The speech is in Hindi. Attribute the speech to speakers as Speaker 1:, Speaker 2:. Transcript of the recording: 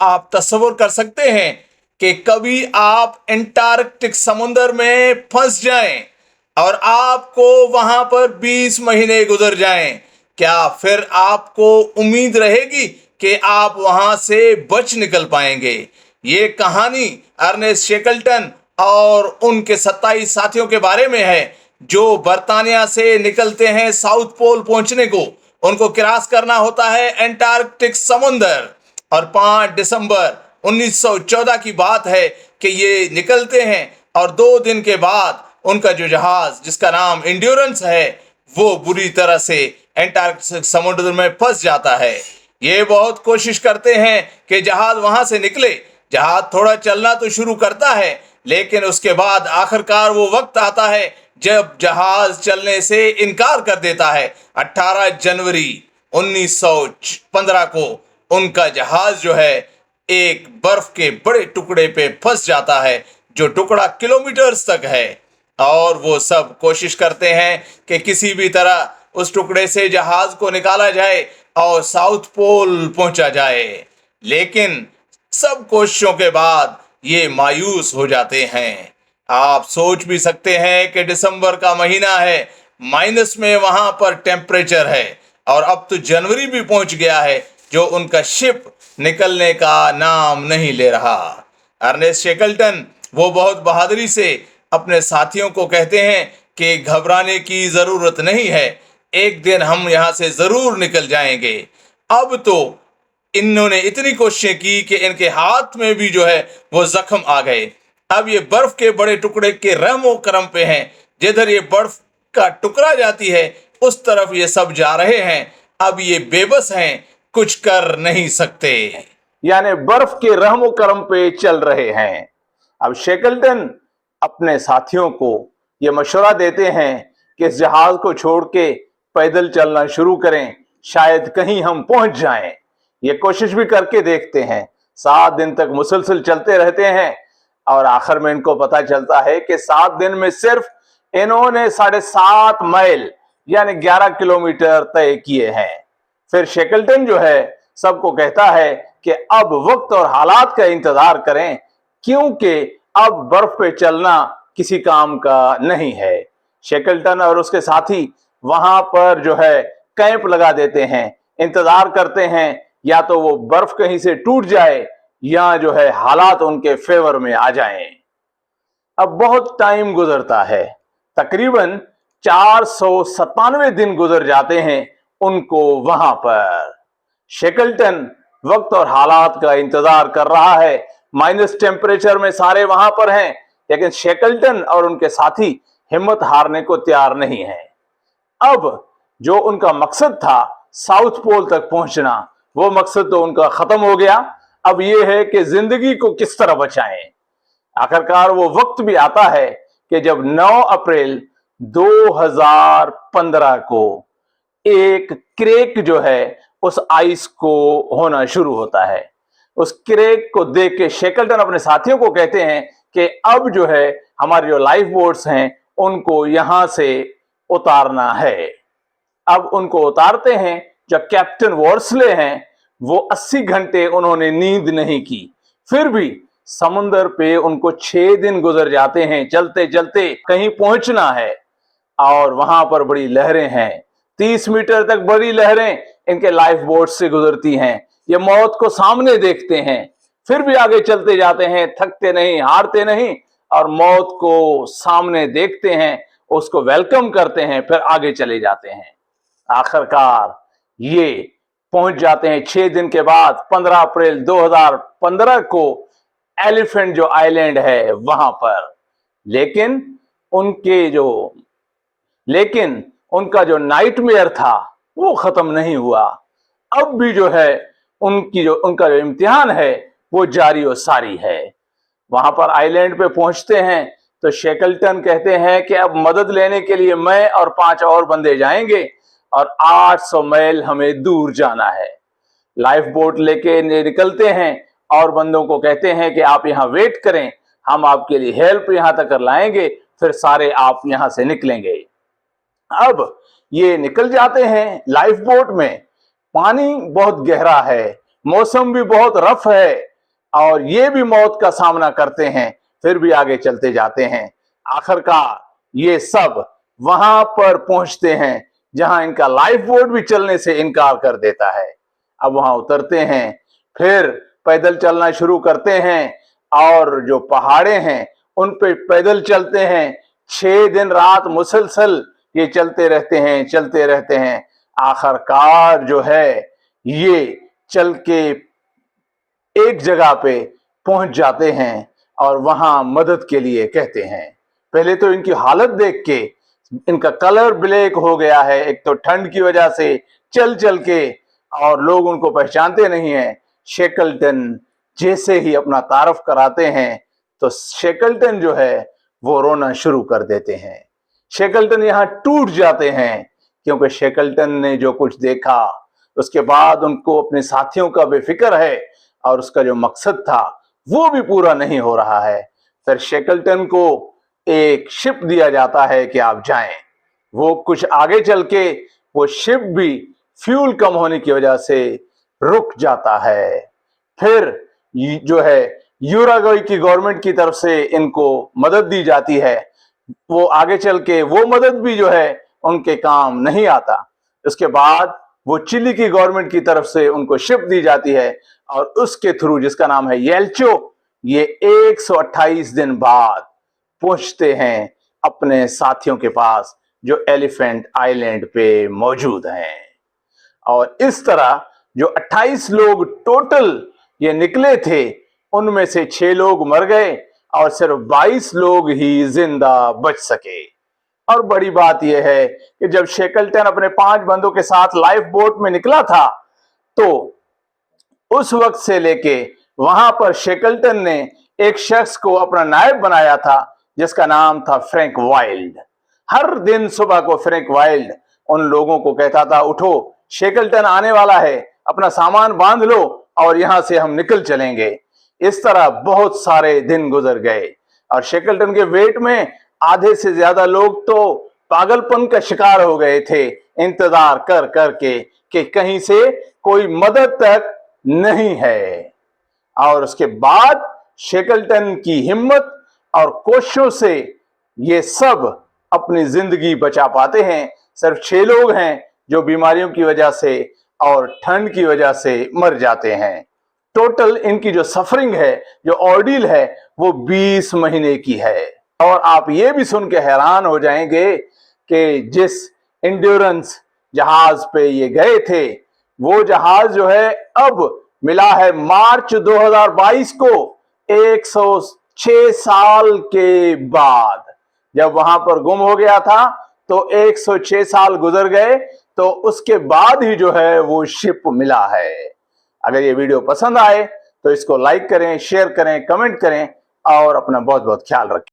Speaker 1: आप तस्वीर कर सकते हैं कि कभी आप अंटार्कटिक समुद्र में फंस जाएं और आपको वहां पर 20 महीने गुजर जाएं, क्या फिर आपको उम्मीद रहेगी कि आप वहां से बच निकल पाएंगे? ये कहानी अर्नेस्ट शेकल्टन और उनके 27 साथियों के बारे में है जो बर्तानिया से निकलते हैं साउथ पोल पहुंचने को। उनको क्रॉस करना होता है अंटार्कटिक समुंदर और 5 दिसंबर 1914 की बात है कि ये निकलते हैं और 2 दिन के बाद उनका जो जहाज जिसका नाम इंड्योरेंस है वो बुरी तरह से अंटार्कटिक समुद्र में फंस जाता है। ये बहुत कोशिश करते हैं कि जहाज वहां से निकले। जहाज थोड़ा चलना तो शुरू करता है, लेकिन उसके बाद आखिरकार वो वक्त आता है जब जहाज चलने से इनकार कर देता है। 18 जनवरी 1915 को उनका जहाज जो है एक बर्फ के बड़े टुकड़े पे फंस जाता है, जो टुकड़ा किलोमीटर्स तक है, और वो सब कोशिश करते हैं कि किसी भी तरह उस टुकड़े से जहाज को निकाला जाए और साउथ पोल पहुंचा जाए। लेकिन सब कोशिशों के बाद ये मायूस हो जाते हैं। आप सोच भी सकते हैं कि दिसंबर का महीना है, माइनस में वहां पर टेम्परेचर है, और अब तो जनवरी भी पहुंच गया है जो उनका शिप निकलने का नाम नहीं ले रहा। अर्नेस्ट शेकल्टन वो बहुत बहादुरी से अपने साथियों को कहते हैं कि घबराने की जरूरत नहीं है, एक दिन हम यहां से जरूर निकल जाएंगे। अब तो इन्होंने इतनी कोशिशें की कि इनके हाथ में भी जो है वो जख्म आ गए। अब ये बर्फ के बड़े टुकड़े के रहमो करम पे हैं, जिधर ये बर्फ का टुकड़ा जाती है उस तरफ ये सब जा रहे हैं। अब ये बेबस हैं, कुछ कर नहीं सकते,
Speaker 2: यानी बर्फ के रहमो करम पे चल रहे हैं। अब शेकल्टन अपने साथियों को ये मशवरा देते हैं कि इस जहाज को छोड़ के पैदल चलना शुरू करें, शायद कहीं हम पहुंच जाएं। ये कोशिश भी करके देखते हैं। 7 दिन तक मुसलसल चलते रहते हैं और आखिर में इनको पता चलता है कि 7 दिन में सिर्फ इन्होंने 7.5 माइल यानी 11 किलोमीटर तय किए हैं। फिर शेकल्टन जो है सबको कहता है कि अब वक्त और हालात का इंतजार करें, क्योंकि अब बर्फ पे चलना किसी काम का नहीं है। शेकल्टन और उसके साथी वहां पर जो है कैंप लगा देते हैं, इंतजार करते हैं या तो वो बर्फ कहीं से टूट जाए या जो है हालात उनके फेवर में आ जाएं। अब बहुत टाइम गुजरता है, तकरीबन 497 दिन गुजर जाते हैं उनको वहां पर। शेकल्टन वक्त और हालात का इंतजार कर रहा है। माइनस टेम्परेचर में सारे वहां पर हैं, लेकिन शेकल्टन और उनके साथी हिम्मत हारने को तैयार नहीं है। अब जो उनका मकसद था साउथ पोल तक पहुंचना, वो मकसद तो उनका खत्म हो गया। अब ये है कि जिंदगी को किस तरह बचाएं। आखिरकार वो वक्त भी आता है कि जब 9 अप्रैल 2015 को एक क्रेक जो है उस आइस को होना शुरू होता है। उस क्रेक को देख के शेकल्टन अपने साथियों को कहते हैं कि अब जो है हमारे जो लाइफ बोट्स हैं उनको यहां से उतारना है। अब उनको उतारते हैं। जो कैप्टन वॉर्सले हैं वो 80 घंटे उन्होंने नींद नहीं की, फिर भी समुद्र पे उनको 6 दिन गुजर जाते हैं। चलते चलते कहीं पहुंचना है और वहां पर बड़ी लहरें हैं, 30 मीटर तक बड़ी लहरें इनके लाइफ बोट से गुजरती हैं। ये मौत को सामने देखते हैं, फिर भी आगे चलते जाते हैं, थकते नहीं, हारते नहीं, और मौत को सामने देखते हैं, उसको वेलकम करते हैं, फिर आगे चले जाते हैं। आखिरकार ये पहुंच जाते हैं 6 दिन के बाद 15 अप्रैल 2015 को एलिफेंट जो आइलैंड है वहां पर। लेकिन उनका जो नाइटमेयर था वो खत्म नहीं हुआ। अब भी जो है उनका जो इम्तिहान है वो जारी और सारी है। वहां पर आइलैंड पे पहुंचते हैं तो शेकल्टन कहते हैं कि अब मदद लेने के लिए मैं और 5 और बंदे जाएंगे और 800 मील हमें दूर जाना है। लाइफ बोट लेके निकलते हैं और बंदों को कहते हैं कि आप यहाँ वेट करें, हम आपके लिए हेल्प यहाँ तक लाएंगे, फिर सारे आप यहाँ से निकलेंगे। अब ये निकल जाते हैं लाइफ बोट में। पानी बहुत गहरा है, मौसम भी बहुत रफ है और ये भी मौत का सामना करते हैं, फिर भी आगे चलते जाते हैं। आखिरकार ये सब वहां पर पहुंचते हैं जहां इनका लाइफ बोट भी चलने से इनकार कर देता है। अब वहां उतरते हैं, फिर पैदल चलना शुरू करते हैं और जो पहाड़े हैं उन पे पैदल चलते हैं। 6 दिन रात मुसलसल ये चलते रहते हैं। आखिरकार जो है ये चल के एक जगह पे पहुंच जाते हैं और वहां मदद के लिए कहते हैं। पहले तो इनकी हालत देख के इनका कलर ब्लैक हो गया है, एक तो ठंड की वजह से चल चल के, और लोग उनको पहचानते नहीं हैं। शेकलटन जैसे ही अपना तारफ कराते हैं तो शेकलटन जो है वो रोना शुरू कर देते हैं। शेकलटन यहां टूट जाते हैं क्योंकि शेकलटन ने जो कुछ देखा उसके बाद उनको अपने साथियों का बेफिक्र है और उसका जो मकसद था वो भी पूरा नहीं हो रहा है। फिर शेकलटन को एक शिप दिया जाता है कि आप जाएं। वो कुछ आगे चल के वो शिप भी फ्यूल कम होने की वजह से रुक जाता है। फिर जो है यूराग्वे की गवर्नमेंट की तरफ से इनको मदद दी जाती है। वो आगे चल के वो मदद भी जो है उनके काम नहीं आता। उसके बाद वो चिली की गवर्नमेंट की तरफ से उनको शिप दी जाती है और उसके थ्रू, जिसका नाम है येल्चो, ये 128 दिन बाद पहुंचते हैं अपने साथियों के पास जो एलिफेंट आइलैंड पे मौजूद हैं। और इस तरह जो 28 लोग टोटल ये निकले थे उनमें से 6 लोग मर गए और सिर्फ 22 लोग ही जिंदा बच सके। और बड़ी बात यह है कि जब शेकलटन अपने 5 बंदों के साथ लाइफ बोट में निकला था तो उस वक्त से लेके वहां पर शेकलटन ने एक शख्स को अपना नायब बनाया था जिसका नाम था फ्रैंक वाइल्ड। हर दिन सुबह को फ्रैंक वाइल्ड उन लोगों को कहता था, उठो शेकलटन आने वाला है, अपना सामान बांध लो और यहां से हम निकल चलेंगे। इस तरह बहुत सारे दिन गुजर गए और शेकलटन के वेट में आधे से ज्यादा लोग तो पागलपन का शिकार हो गए थे इंतजार कर करके कि कहीं से कोई मदद तक नहीं है। और उसके बाद शेकलटन की हिम्मत और कोशिशों से ये सब अपनी जिंदगी बचा पाते हैं। सिर्फ 6 लोग हैं जो बीमारियों की वजह से और ठंड की वजह से मर जाते हैं। टोटल इनकी जो सफरिंग है, जो ऑर्डील है, वो 20 महीने की है। और आप ये भी सुन के हैरान हो जाएंगे कि जिस इंड्योरेंस जहाज पे ये गए थे वो जहाज जो है अब मिला है मार्च 2022 को 106 साल के बाद। जब वहां पर गुम हो गया था तो 106 साल गुजर गए, तो उसके बाद ही जो है वो शिप मिला है। अगर ये वीडियो पसंद आए तो इसको लाइक करें, शेयर करें, कमेंट करें और अपना बहुत बहुत ख्याल रखें।